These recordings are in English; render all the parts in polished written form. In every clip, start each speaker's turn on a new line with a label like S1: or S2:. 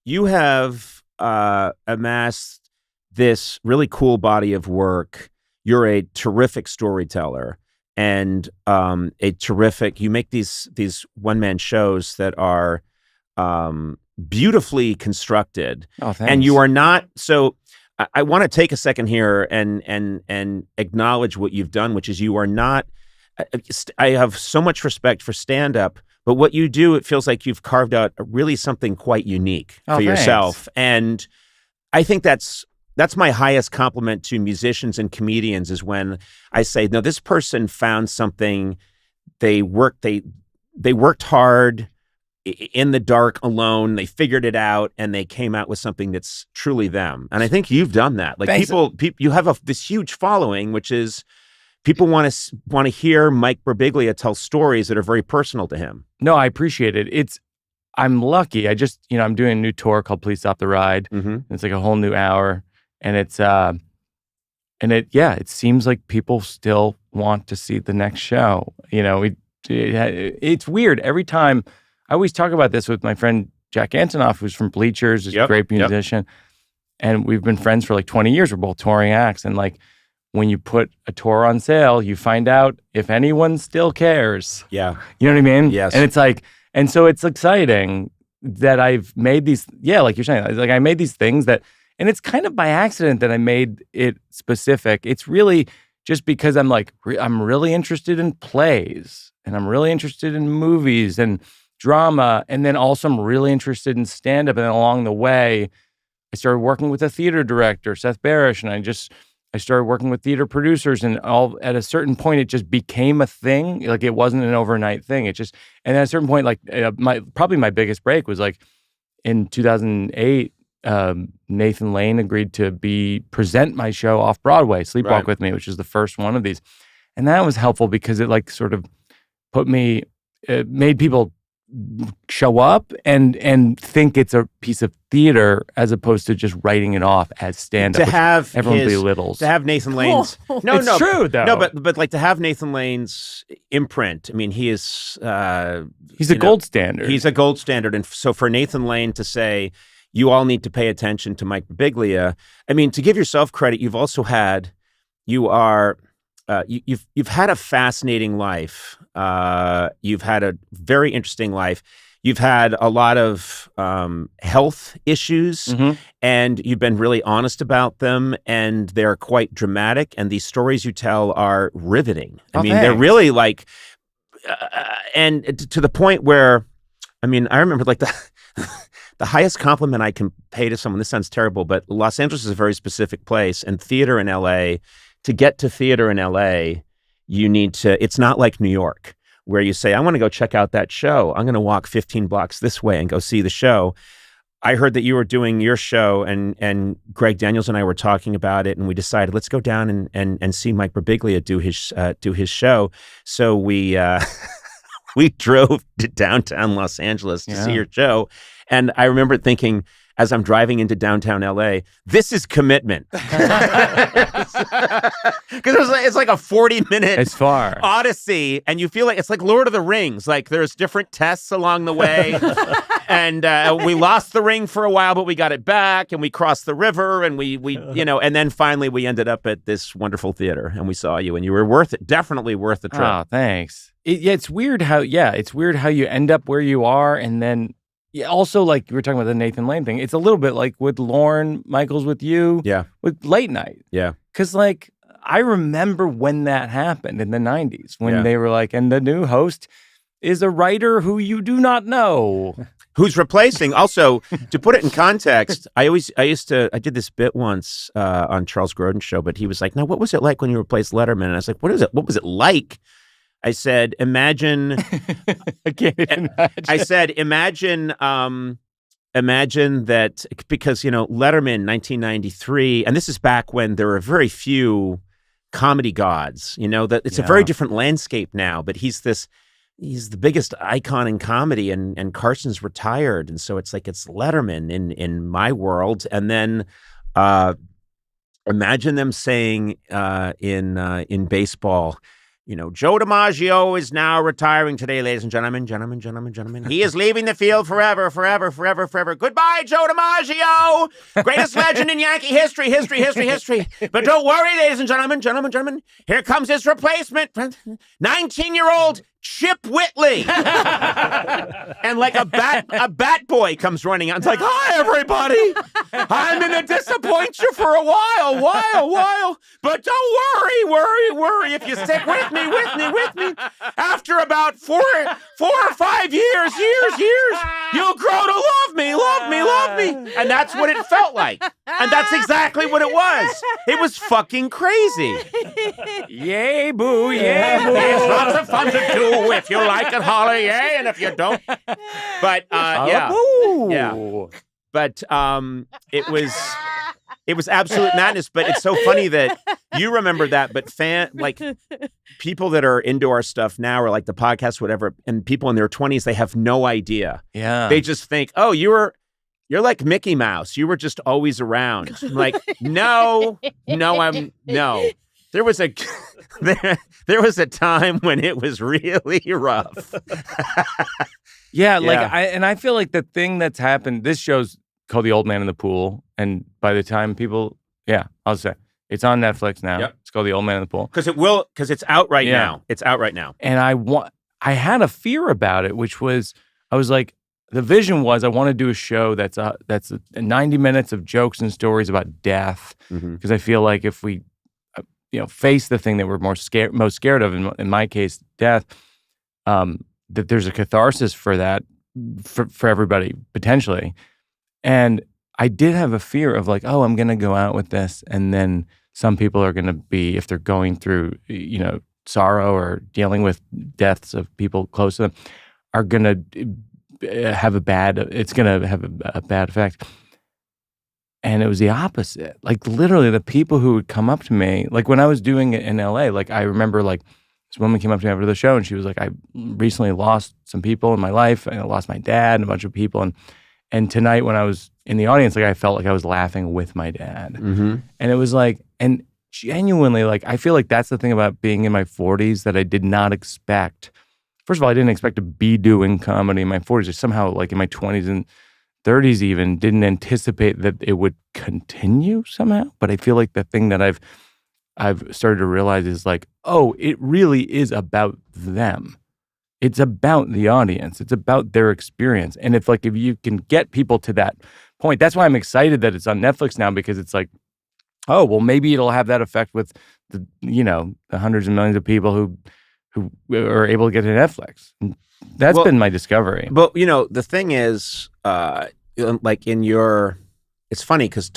S1: you have amassed this really cool body of work. You're a terrific storyteller and you make these one-man shows that are beautifully constructed.
S2: Oh, thanks.
S1: And you are not, so I want to take a second here and acknowledge what you've done, which is you are not, I have so much respect for stand-up, but what you do, it feels like you've carved out really something quite unique for yourself. And I think that's my highest compliment to musicians and comedians is when I say, no, this person found something, they worked hard in the dark alone, they figured it out, and they came out with something that's truly them. And I think you've done that. Like people, you have this huge following, which is people want to hear Mike Birbiglia tell stories that are very personal to him.
S2: No, I appreciate it. I'm lucky. I'm doing a new tour called Please Stop the Ride.
S1: Mm-hmm.
S2: It's like a whole new hour. And it seems like people still want to see the next show. It's weird. Every time, I always talk about this with my friend Jack Antonoff, who's from Bleachers, who's a great musician. And we've been friends for like 20 years. We're both touring acts. And like, when you put a tour on sale, you find out if anyone still cares.
S1: Yeah.
S2: You know what I mean?
S1: Yes.
S2: And it's like, and so it's exciting that I've made these, like you're saying, like I made these things that, and it's kind of by accident that I made it specific. It's really just because I'm really interested in plays and I'm really interested in movies and drama. And then also I'm really interested in stand-up. And then along the way, I started working with a theater director, Seth Barish, and I started working with theater producers, and at a certain point, it just became a thing. Like it wasn't an overnight thing. And at a certain point, like probably my biggest break was like in 2008, Nathan Lane agreed to present my show off Broadway, Sleepwalk with Me, which is the first one of these. And that was helpful because it like sort of it made people show up and think it's a piece of theater as opposed to just writing it off as stand-up.
S1: To have
S2: everyone belittles.
S1: To have Nathan Lane's
S2: it's true though.
S1: No, but like to have Nathan Lane's imprint. I mean, he is
S2: he's a gold standard.
S1: He's a gold standard, and so for Nathan Lane to say you all need to pay attention to Mike Birbiglia. I mean, to give yourself credit, you've had a fascinating life. You've had a very interesting life. You've had a lot of health issues, and you've been really honest about them, and they're quite dramatic, and these stories you tell are riveting. I mean, they're really like, and to the point where, I mean, I remember like the highest compliment I can pay to someone, this sounds terrible, but Los Angeles is a very specific place, and theater in LA, to get to theater in LA, it's not like New York, where you say, I want to go check out that show. I'm going to walk 15 blocks this way and go see the show. I heard that you were doing your show, and Greg Daniels and I were talking about it, and we decided, let's go down and see Mike Birbiglia do his show. So we we drove to downtown Los Angeles to see your show. And I remember thinking, as I'm driving into downtown LA, this is commitment. Because it's like a 40-minute odyssey, and you feel like it's like Lord of the Rings. Like there's different tests along the way, and we lost the ring for a while, but we got it back, and we crossed the river, and we and then finally we ended up at this wonderful theater, and we saw you, and you were definitely worth the trip.
S2: Oh, thanks. It's weird how you end up where you are, and then. Yeah, also, like you were talking about the Nathan Lane thing, it's a little bit like with Lorne Michaels with you, with Late Night.
S1: Yeah.
S2: Because, like, I remember when that happened in the 90s, when they were like, and the new host is a writer who you do not know.
S1: Who's replacing, also, to put it in context, I did this bit once on Charles Grodin's show, but he was like, now, what was it like when you replaced Letterman? And I was like, what was it like? I said, imagine.
S2: I can't even imagine.
S1: I said, imagine that, because, Letterman, 1993, and this is back when there were very few comedy gods, that it's a very different landscape now, but he's the biggest icon in comedy, and Carson's retired. And so it's like, it's Letterman in my world. And then imagine them saying in baseball, Joe DiMaggio is now retiring today, ladies and gentlemen. He is leaving the field forever. Goodbye, Joe DiMaggio. Greatest legend in Yankee history. But don't worry, ladies and gentlemen. Here comes his replacement, 19-year-old Chip Whitley. And like a bat boy comes running out. It's like, hi, everybody. I'm going to disappoint you for a while. But don't worry. If you stick with me. After about 4 or 5 years, you'll grow to love me. And that's what it felt like. And that's exactly what it was. It was fucking crazy.
S2: Yay, boo.
S1: It's lots of fun to do if you like it, Holly, yay, and if you don't. But, yeah. But it was absolute madness, but it's so funny that you remember that, but people that are into our stuff now or like the podcast, whatever, and people in their 20s, they have no idea.
S2: Yeah.
S1: They just think, oh, you're like Mickey Mouse. You were just always around. I'm like, no. There was a time when it was really rough.
S2: I feel like the thing that's happened, this show's called The Old Man in the Pool, and by the time people, I'll say it's on Netflix now.
S1: Yep.
S2: It's called The Old Man in the Pool
S1: because it's out right now. It's out right now.
S2: And I had a fear about it, which was I was like, the vision was I want to do a show that's 90 minutes of jokes and stories about death, because I feel like if we face the thing that we're most scared of, in my case, death, that there's a catharsis for that for everybody potentially. And I did have a fear of like, oh, I'm going to go out with this, and then some people are going to be, if they're going through, sorrow or dealing with deaths of people close to them, are going to have a bad effect. And it was the opposite. Like literally the people who would come up to me, like when I was doing it in LA, like I remember like this woman came up to me after the show and she was like, I recently lost some people in my life, and I lost my dad and a bunch of people. And tonight when I was in the audience, like I felt like I was laughing with my dad. And it was like, and genuinely, like I feel like that's the thing about being in my 40s that I did not expect. First of all, I didn't expect to be doing comedy in my 40s, or somehow like in my 20s and 30s even, didn't anticipate that it would continue somehow. But I feel like the thing that I've started to realize is like, oh, it really is about them. It's about the audience. It's about their experience. And if you can get people to that point, that's why I'm excited that it's on Netflix now, because it's like, oh, well, maybe it'll have that effect with the hundreds of millions of people who are able to get to Netflix. And that's been my discovery.
S1: But the thing is, like it's funny because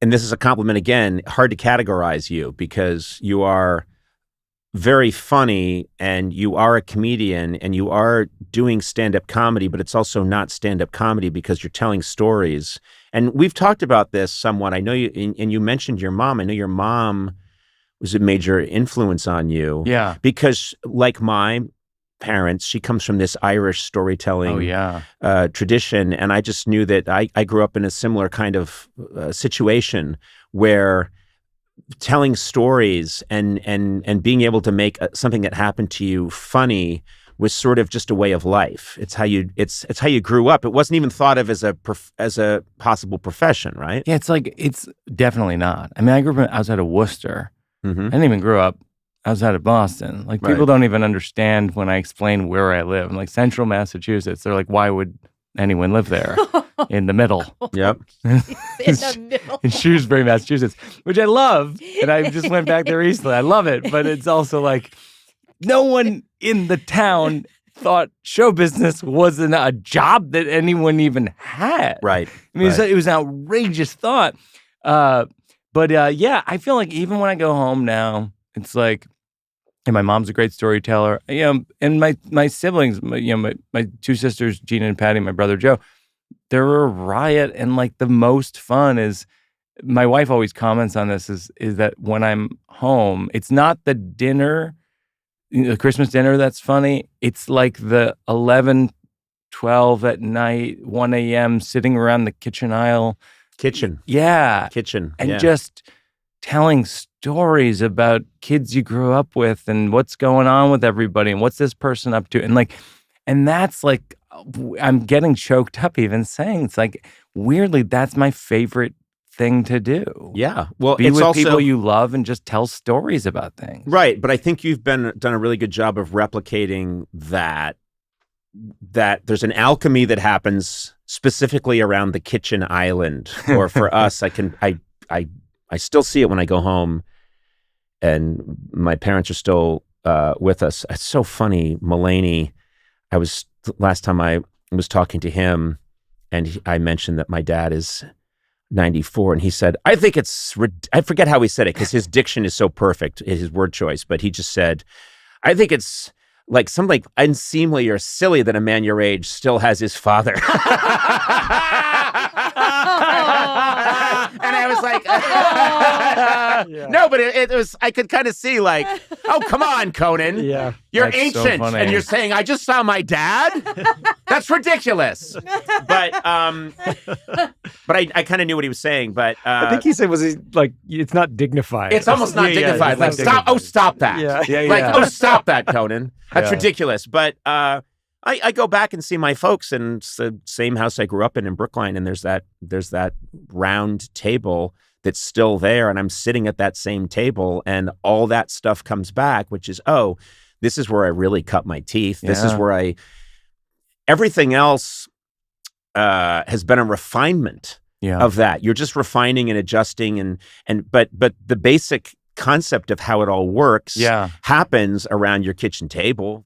S1: and this is a compliment again, hard to categorize you because you are very funny and you are a comedian and you are doing stand-up comedy, but it's also not stand-up comedy because you're telling stories. And we've talked about this somewhat. I know you, and you mentioned your mom. I know your mom was a major influence on you.
S2: Yeah.
S1: Because like my parents, she comes from this Irish storytelling tradition. And I just knew that I grew up in a similar kind of situation where telling stories and being able to make something that happened to you funny was sort of just a way of life. It's how you grew up. It wasn't even thought of as a possible profession, right?
S2: Yeah, it's definitely not. I mean, I grew up outside of Worcester. I didn't even grow up outside of Boston. Like people don't even understand when I explain where I live. I'm like Central Massachusetts. They're like, why would anyone live there? In the middle.
S1: Yep.
S3: In the middle.
S2: In Shrewsbury, Massachusetts, which I love. And I just went back there recently. I love it. But it's also like no one in the town thought show business wasn't a job that anyone even had.
S1: Right.
S2: I mean, it was an outrageous thought. But I feel like even when I go home now, it's like, and my mom's a great storyteller, and my siblings, my two sisters, Gina and Patty, my brother Joe, they're a riot. And like the most fun is, my wife always comments on this, is that when I'm home, it's not the dinner, the Christmas dinner that's funny. It's like the 11, 12 at night, 1 a.m. sitting around the kitchen aisle.
S1: Kitchen.
S2: Yeah.
S1: Kitchen.
S2: And just telling stories about kids you grew up with and what's going on with everybody and what's this person up to. And that's like, I'm getting choked up even saying, it's like, weirdly, that's my favorite thing to do.
S1: Yeah. Well,
S2: be
S1: it's
S2: with
S1: also
S2: people you love and just tell stories about things.
S1: Right. But I think you've done a really good job of replicating that there's an alchemy that happens specifically around the kitchen island. Or for us, I still see it when I go home and my parents are still with us. It's so funny. Mulaney, last time I was talking to him and I mentioned that my dad is 94 and he said, I forget how he said it because his diction is so perfect, his word choice, but he just said, I think it's like something like unseemly or silly that a man your age still has his father. And I was like, no, but it was, I could kind of see like, oh, come on, Conan.
S4: Yeah.
S1: You're
S2: That's so
S1: ancient
S2: funny.
S1: and you're saying, I just saw my dad? That's ridiculous. But I kind of knew what he was saying, but
S4: I think he said it's not dignified.
S1: it's almost not dignified.
S4: it's
S1: Like,
S4: not
S1: stop,
S4: dignified.
S1: oh, stop that.
S4: Yeah.
S1: Like, oh, stop that, Conan. That's
S2: Yeah.
S1: ridiculous. But I go back and see my folks, and it's the same house I grew up in Brookline, and there's that round table that's still there, and I'm sitting at that same table, and all that stuff comes back, which is, oh, this is where I really cut my teeth. This is
S2: Yeah.
S1: where everything else has been a refinement
S2: Yeah.
S1: of that. You're just refining and adjusting, but the basic concept of how it all works
S2: Yeah.
S1: happens around your kitchen table.